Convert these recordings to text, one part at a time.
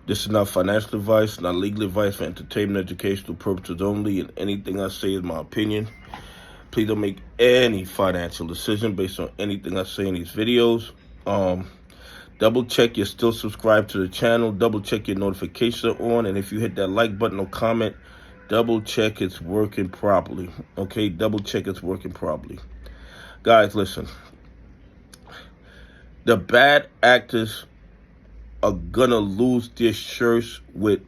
This is not financial advice, not legal advice, for entertainment, educational purposes only, and anything I say is my opinion. Please don't make any financial decision based on anything I say in these videos. Double check you're still subscribed to the channel. Double check your notifications are on. And if you hit that like button or comment, double check it's working properly. Okay, double check it's working properly. Guys, listen. The bad actors are gonna lose their shirts with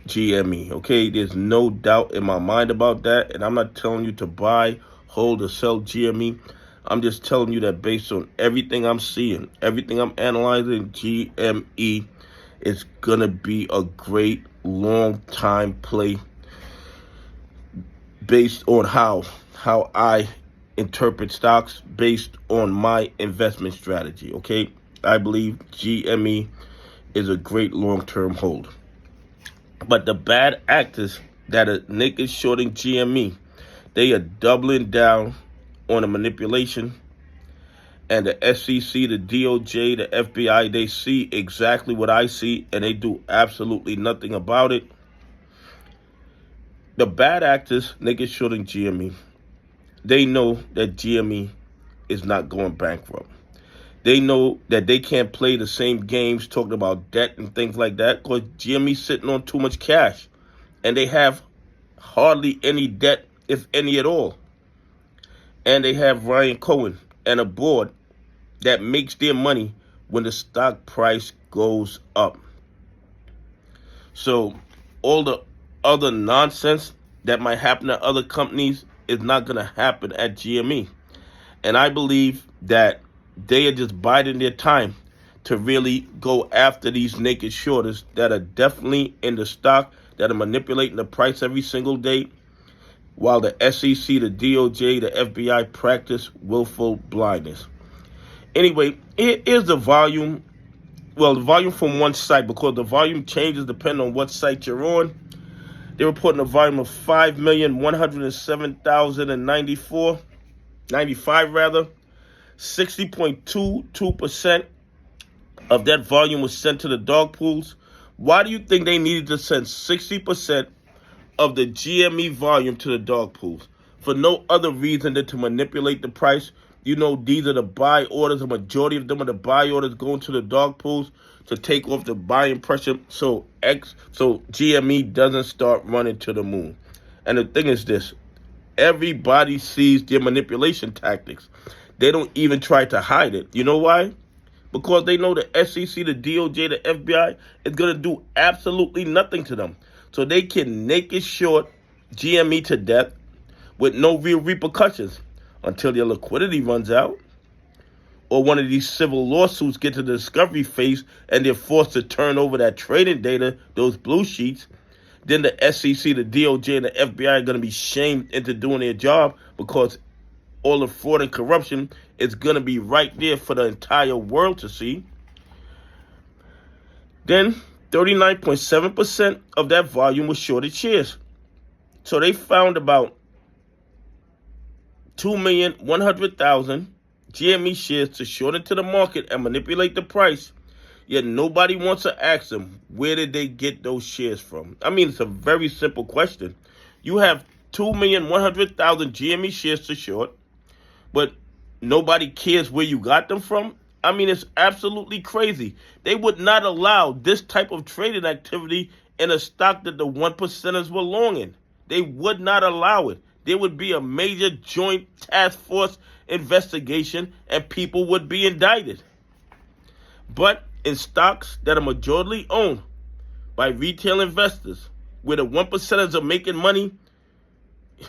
GME, okay? There's no doubt in my mind about that, and I'm not telling you to buy, hold, or sell GME. I'm just telling you that based on everything I'm seeing, everything I'm analyzing, GME is gonna be a great long-time play based on how I interpret stocks, based on my investment strategy, okay? I believe GME is a great long-term hold. But the bad actors that are naked shorting GME, they are doubling down on the manipulation. And the SEC, the DOJ, the FBI, they see exactly what I see, and they do absolutely nothing about it. The bad actors naked shorting GME, they know that GME is not going bankrupt. They know that they can't play the same games talking about debt and things like that because GME's sitting on too much cash. And they have hardly any debt, if any at all. And they have Ryan Cohen and a board that makes their money when the stock price goes up. So all the other nonsense that might happen at other companies is not going to happen at GME. And I believe that they are just biding their time to really go after these naked shorters that are definitely in the stock, that are manipulating the price every single day, while the SEC, the DOJ, the FBI practice willful blindness. Anyway, here's the volume. Well, the volume from one site, because the volume changes depending on what site you're on. They're reporting a volume of 5,107,095 rather. 60.22% of that volume was sent to the dog pools. Why do you think they needed to send 60% of the GME volume to the dog pools? For no other reason than to manipulate the price. You know, these are the buy orders. The majority of them are the buy orders going to the dog pools to take off the buying pressure so GME doesn't start running to the moon. And the thing is this, everybody sees their manipulation tactics. They don't even try to hide it. You know why? Because they know the SEC, the DOJ, the FBI is going to do absolutely nothing to them. So they can naked short GME to death with no real repercussions until their liquidity runs out, or one of these civil lawsuits get to the discovery phase and they're forced to turn over that trading data, those blue sheets. Then the SEC, the DOJ, and the FBI are going to be shamed into doing their job because all the fraud and corruption is going to be right there for the entire world to see. Then 39.7% of that volume was shorted shares. So they found about 2,100,000 GME shares to short into the market and manipulate the price. Yet nobody wants to ask them, where did they get those shares from? I mean, it's a very simple question. You have 2,100,000 GME shares to short, but nobody cares where you got them from? I mean, it's absolutely crazy. They would not allow this type of trading activity in a stock that the 1%ers were long in. They would not allow it. There would be a major joint task force investigation and people would be indicted. But in stocks that are majority owned by retail investors, where the 1%ers are making money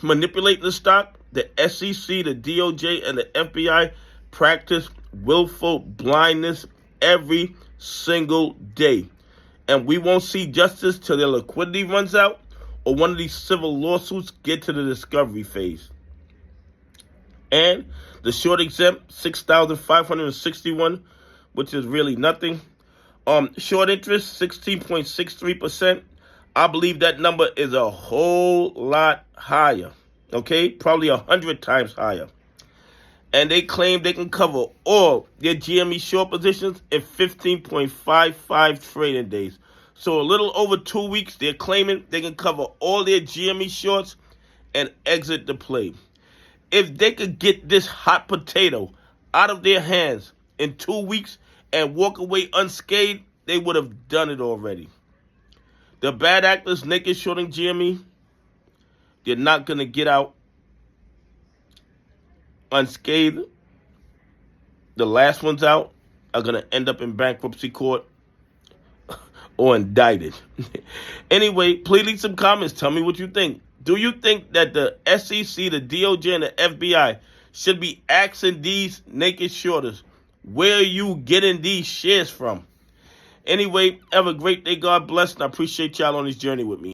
manipulating the stock, the SEC, the DOJ, and the FBI practice willful blindness every single day. And we won't see justice till their liquidity runs out or one of these civil lawsuits get to the discovery phase. And the short exempt, 6,561, which is really nothing. Short interest, 16.63%. I believe that number is a whole lot higher, okay? Probably 100 times higher. And they claim they can cover all their GME short positions in 15.55 trading days. So a little over 2 weeks, they're claiming they can cover all their GME shorts and exit the play. If they could get this hot potato out of their hands in 2 weeks and walk away unscathed, they would have done it already. The bad actors naked shorting GME, they're not going to get out unscathed. The last ones out are going to end up in bankruptcy court or indicted. Anyway, please leave some comments. Tell me what you think. Do you think that the SEC, the DOJ, and the FBI should be asking these naked shorters, where are you getting these shares from? Anyway, have a great day. God bless, and I appreciate y'all on this journey with me.